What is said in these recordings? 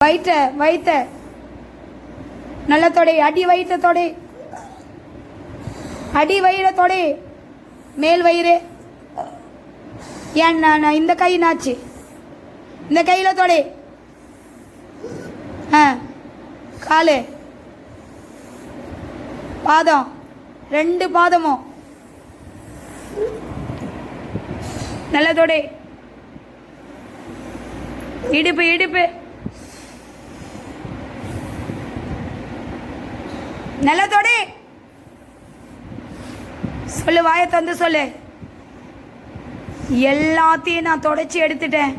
வைத்த வைத்த நல்ல தொடை, அடி வைத்த தொடை, அடி வயிற தொடை, மேல் வயிறு. ஏன் நான் இந்த கை நாச்சு, இந்த கையில் தொடை, காலு, பாதம், ரெண்டு பாதமும் நல்ல தொடை, இடுப்பு இடுப்பு நல்ல தொடை. சொல்லு, வாயை தந்து சொல்லு. எல்லாத்தையும் நான் தொடச்சி எடுத்துட்டேன்,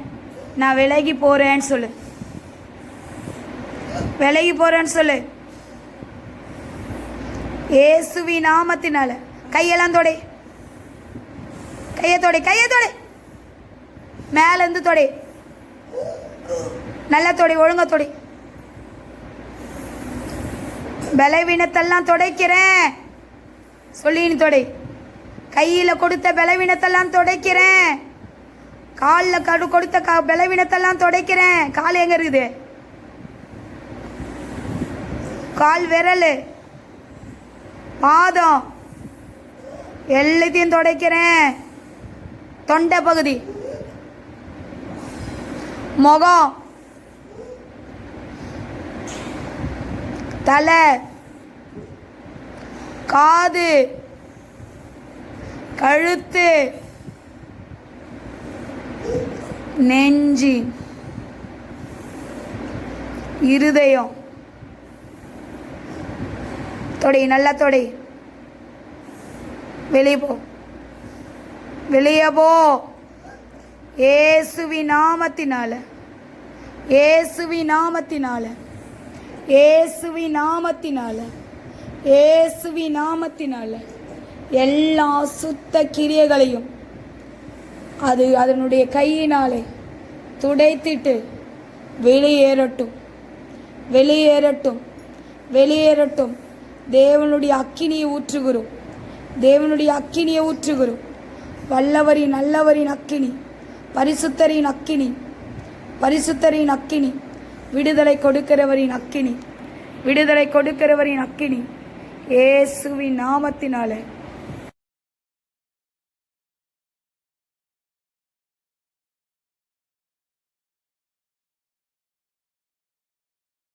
நான் விலகி போறேன்னு சொல்லு, விலகி போறேன்னு சொல்லு. இயேசுவி நாமத்தினால கையெல்லாம் தொடை, கையை தொடை, கையை தொடை, மேலேருந்து தொடை, நல்ல தொடை, ஒழுங்க தொடை. பலவீனத்தெல்லாம் துடைக்கிறேன் சொல்லி நீ தொடை. கையில் கொடுத்த பலவீனத்தெல்லாம் துடைக்கிறேன், காலில் கொடுத்த பலவீனத்தெல்லாம் துடைக்கிறேன். கால் எங்க இருக்குது? கால் விரல், பாதம், எல்லாத்தையும் துடைக்கிறேன். தொண்டை பகுதி, முகம், தலை, காது, கழுத்து, நெஞ்சு, இருதயம். தொடை, நல்லா தொடை. வெளியே போ, வெளியே போ. இயேசுவி நாமத்தினால, இயேசுவி நாமத்தினால, இயேசுவி நாமத்தினால, இயேசுவி நாமத்தினால எல்லா சுத்த கிரியைகளையும் அது அதனுடைய கையினாலே துடைத்திட்டு வெளியேறட்டும், வெளியேறட்டும், வெளியேறட்டும். தேவனுடைய அக்கினியை ஊற்றுகிறோம், தேவனுடைய அக்கினியை ஊற்றுகிறோம். வல்லவரின் நல்லவரின் அக்கினி, பரிசுத்தரின் அக்கினி, பரிசுத்தரின் அக்கினி, விடுதலை கொடுக்கிறவரின் அக்கினி, விடுதலை கொடுக்கிறவரின் அக்கினி, இயேசுவின் நாமத்தினாலே